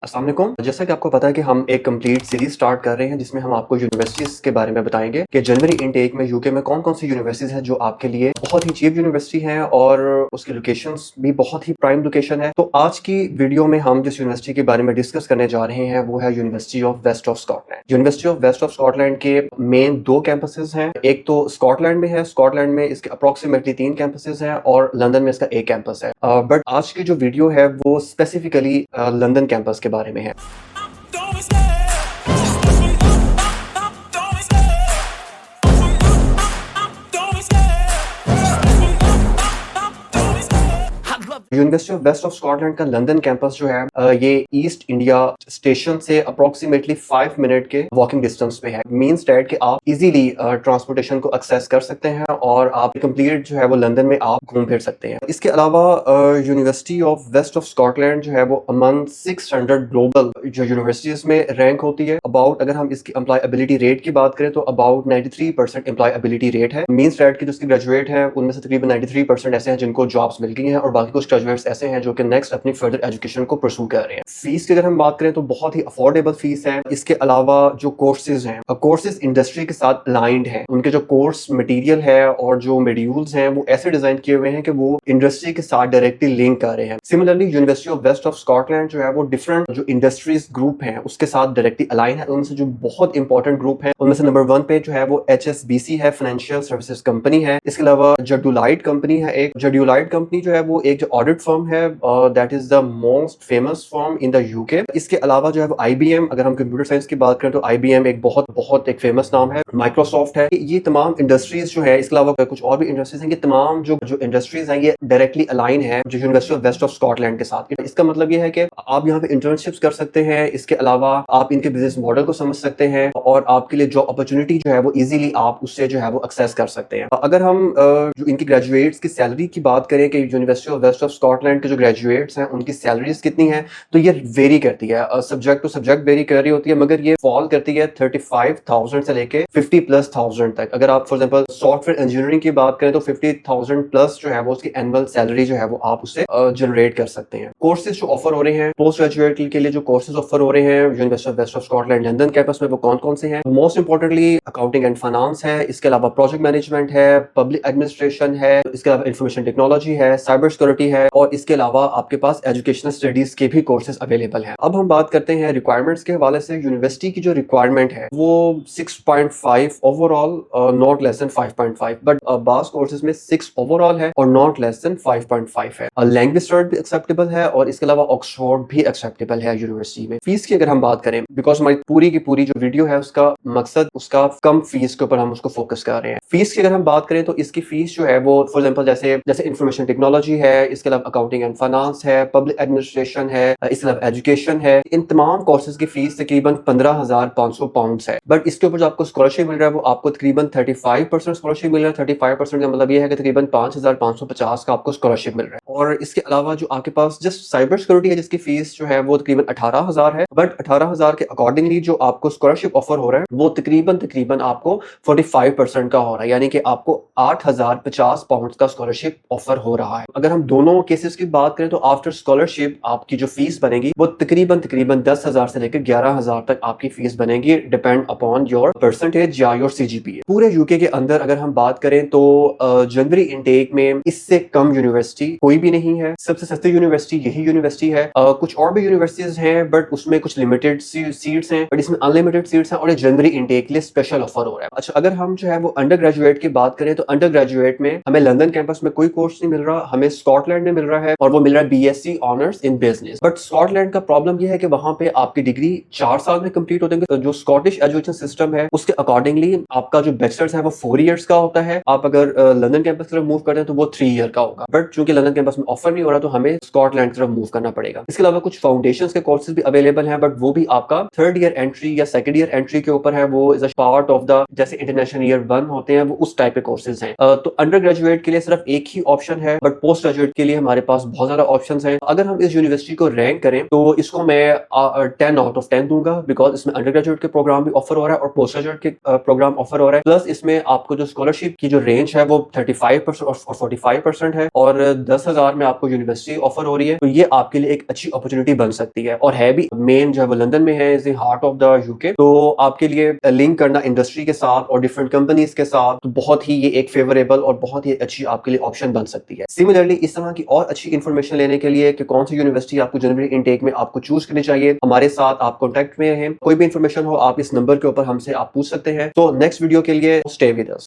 अस्सलाम वालेकुम। जैसा कि आपको पता है कि हम एक कंप्लीट सीरीज स्टार्ट कर रहे हैं जिसमें हम आपको यूनिवर्सिटीज के बारे में बताएंगे कि जनवरी इनटेक में यूके में कौन कौन सी यूनिवर्सिटीज हैं जो आपके लिए बहुत ही चीप यूनिवर्सिटी हैं और उसकी लोकेशंस भी बहुत ही प्राइम लोकेशन है। तो आज की वीडियो में हम जिस यूनिवर्सिटी के बारे में डिस्कस करने जा रहे हैं वो है university of West of Scotland. University of West of Scotland के मेन दो कैंपसेस हैं। एक तो स्कॉटलैंड में है, स्कॉटलैंड में इसके अप्रोक्सीमेटली 3 कैंपसेस हैं और लंदन में इसका एक कैंपस है। बट आज की जो वीडियो है वो स्पेसिफिकली लंदन कैंपस के बारे में है। University of West of Scotland का लंदन कैंपस जो है ये ईस्ट इंडिया स्टेशन से अप्रोक्सीमेटली 5 मिनट के वॉकिंग डिस्टेंस पे है। मींस दैट कि आप इजीली ट्रांसपोर्टेशन को एक्सेस कर सकते हैं और आप कंप्लीट जो है वो लंदन में आप घूम फिर सकते हैं। इसके अलावा university of West of Scotland जो है वो अमंग 600 ग्लोबल जो यूनिवर्सिटीज में रैंक होती है। अबाउट अगर हम इसकी एम्प्लॉयबिलिटी रेट की बात करें तो अबाउट 93% एम्प्लॉयबिलिटी रेट है। मींस दैट कि जो इसके ग्रेजुएट है उनमें से तकरीबन 93% ऐसे हैं जिनको जॉब्स मिल गई हैं और बाकी कुछ ग्रेजुएट्स ऐसे हैं जो कि नेक्स्ट अपनी फर्दर एजुकेशन को परस्यू कर रहे हैं। फीस की अगर हम बात करें तो बहुत ही अफोर्डेबल फीस है। इसके अलावा जो कोर्सेज हैं, कोर्सेज इंडस्ट्री के साथ अलाइंड हैं। उनके जो कोर्स मटेरियल है और जो मॉड्यूल्स हैं वो ऐसे डिजाइन किए हुए हैं कि वो इंडस्ट्री के साथ डायरेक्टली लिंक कर रहे हैं। Similarly university of West of Scotland जो है वो डिफरेंट जो इंडस्ट्रीज ग्रुप हैं उसके साथ डायरेक्टली अलाइन है। उनसे जो बहुत इंपॉर्टेंट ग्रुप है उनमें से नंबर 1 पे जो है वो HSBC है, फाइनेंशियल सर्विसेज कंपनी है। इसके अलावा जडुलाइट कंपनी है। एक जडुलाइट कंपनी जो है वो एक जो ऑडिट फर्म है that is the most famous firm in the UK. इसके अलावा जो है वो IBM, अगर हम कंप्यूटर साइंस की बात करें तो IBM एक बहुत एक फेमस नाम है। माइक्रोसॉफ्ट है। ये तमाम इंडस्ट्रीज जो है, इसके अलावा कुछ और भी इंडस्ट्रीज हैं, ये तमाम जो इंडस्ट्रीज हैं ये डायरेक्टली अलाइन है जो university of West of Scotland के साथ। इसका मतलब ये है कि आप यहाँ पे इंटर्नशिप्स कर सकते हैं। इसके अलावा आप इनके बिजनेस मॉडल को समझ सकते हैं और आपके लिए जॉब अपॉर्चुनिटी जो है वो इजीली आप उससे जो है वो एक्सेस कर सकते हैं। अगर हम जो इनकी ग्रेजुएट्स की सैलरी की बात करें कि university of West of Scotland के जो ग्रेजुएट्स हैं उनकी सैलरीज कितनी है तो ये वेरी करती है, सब्जेक्ट टू सब्जेक्ट वेरी कर रही होती है, मगर ये फॉल करती है 35,000 से लेके 50,000+ तक। अगर आप फॉर एग्जांपल सॉफ्टवेयर इंजीनियरिंग की बात करें तो 50,000+ जो है वो उसकी एनुअल सैलरी जो है वो आप उससे जनरेट कर सकते हैं। कोर्सेज जो ऑफर हो रहे हैं पोस्ट ग्रेजुएट के लिए, जो कोर्सेज ऑफर हो रहे हैं university of West of Scotland London campus में, वो कौन कौन से हैं? Most importantly accounting and finance है। इसके अलावा प्रोजेक्ट मैनेजमेंट है, पब्लिक एडमिनिस्ट्रेशन है, इसके अलावा इंफॉर्मेशन टेक्नोलॉजी है, साइबर सिक्योरिटी है और इसके अलावा आपके पास एजुकेशनल स्टडीज के भी कोर्सेज अवेलेबल हैं। अब हम बात करते हैं रिक्वायरमेंट्स के हवाले से। यूनिवर्सिटी की जो रिक्वायरमेंट है वो 6.5 overall, not less than 5.5, but बास कोर्सेज में 6 ओवरऑल है और नॉट लेस देन 5.5 है। लैंग्वेज स्टडी भी एक्सेप्टेबल है और इसके अलावा ऑक्सफोर्ड भी एक्सेप्टेबल है यूनिवर्सिटी में। फीस की अगर हम बात करें, बिकॉज हमारी पूरी की पूरी जो वीडियो है उसका मकसद उसका कम फीस के ऊपर हम उसको फोकस कर रहे हैं। फीस की अगर हम बात करें तो इसकी फीस जो है वो फॉर एग्जांपल जैसे इंफॉर्मेशन टेक्नोलॉजी है, इसके अलावा अकाउंटिंग एंड फाइनेंस है, पब्लिक एडमिनिस्ट्रेशन है, इसके अलावा एजुकेशन है, इन तमाम कोर्सेज की फीस तकरीबन 15,500 पाउंड है। बट इसके ऊपर जो आपको स्कॉलरशिप मिल रहा है वो आपको तकरीबन 35% स्कॉलरशिप मिल रहा है। 35% का मतलब ये है कि तकरीबन 5,550 का आपको स्कॉलरशिप मिल रहा है। और इसके अलावा जो आपके पास जस्ट साइबर सिक्योरिटी है जिसकी फीस जो है वो तकरीबन 18,000 है, बट 18,000 के अकॉर्डिंगली जो आपको स्कॉलरशिप ऑफर हो रहा है वो तकरीबन आपको 45% का हो रहा है, यानी कि आपको 8,050 पाउंड का स्कॉलरशिप ऑफर हो रहा है। अगर हम दोनों केसेस की बात करें तो आफ्टर स्कॉलरशिप आपकी जो फीस बनेगी वो तकरीबन 10,000 से लेकर 11,000 तक आपकी फीस बनेगी, डिपेंड अपॉन योर परसेंटेज या योर CGPA। पूरे यूके के अंदर अगर हम बात करें तो जनवरी इनटेक में इससे कम यूनिवर्सिटी कोई भी नहीं है। सबसे सस्ती यूनिवर्सिटी यही यूनिवर्सिटी है। कुछ और भी यूनिवर्सिटीज हैं बट उसमें कुछ लिमिटेड सीट्स हैं, बट इसमें अनलिमिटेड सीट्स हैं और जनवरी इनटेक के लिए स्पेशल ऑफर हो रहा है। अच्छा, अगर हम जो है वो अंडर ग्रेजुएट की बात करें तो अंडर ग्रेजुएट में हमें लंदन कैंपस में कोई कोर्स नहीं मिल रहा, हमें स्कॉटलैंड में मिल रहा है और वो मिल रहा है BSc honours in business. But Scotland का प्रॉब्लम यह है कि वहां पे आपकी डिग्री 4 साल में कंप्लीट हो जाएंगे। तो जो स्कॉटिश एजुकेशन सिस्टम है उसके अकॉर्डिंगली आपका जो बैचलर्स है वो 4 इयर्स का होता है। आप अगर लंदन कैंपस की तरफ मूव करते हैं तो वो 3 ईयर का होगा, बट चूंकि लंदन कैंपस में ऑफर नहीं हो रहा तो हमें स्कॉटलैंड की तरफ मूव करना पड़ेगा। इसके अलावा कुछ फाउंडेशन के कोर्सेज भी अवेलेबल हैं, बट वो भी आपका 3rd ईयर एंट्री या 2nd ईयर एंट्री के ऊपर है। वो is a part of the जैसे इंटरनेशनल ईयर 1 होते हैं वो उस टाइप के कोर्सेज हैं। तो अंडर ग्रेजुएट के लिए सिर्फ एक ही ऑप्शन है, बट पोस्ट ग्रेजुएट के लिए हमारे पास बहुत ज़्यादा ऑप्शंस हैं। अगर हम इस यूनिवर्सिटी को रैंक करें तो इसको मैं 10 आउट ऑफ 10 दूंगा, बिकॉज इसमें अंडर ग्रेजुएट के प्रोग्राम भी ऑफर हो रहा है और पोस्ट ग्रेजुएट के प्रोग्राम ऑफर हो रहा है। प्लस इसमें आपको जो स्कॉलरशिप की जो रेंज है वो 35% और 45% है, और 10,000 में आपको यूनिवर्सिटी ऑफर हो रही है। तो ये आपके लिए एक अच्छी अपॉर्चुनिटी बन सकती है, और है भी मेन जो है वो लंदन में है, is the heart of the UK. तो आपके लिए लिंक करना इंडस्ट्री के साथ और डिफरेंट कंपनीज के साथ तो बहुत ही ये एक फेवरेबल और बहुत ही अच्छी आपके लिए ऑप्शन बन सकती है। सिमिलरली इस तरह की और अच्छी इन्फॉर्मेशन लेने के लिए कि कौन सी यूनिवर्सिटी आपको जनवरी इनटेक में आपको चूज करनी चाहिए, हमारे साथ आप कॉन्टेक्ट में रहें। कोई भी इन्फॉर्मेशन हो आप इस नंबर के ऊपर हमसे आप पूछ सकते हैं। तो नेक्स्ट वीडियो के लिए स्टे विद अस।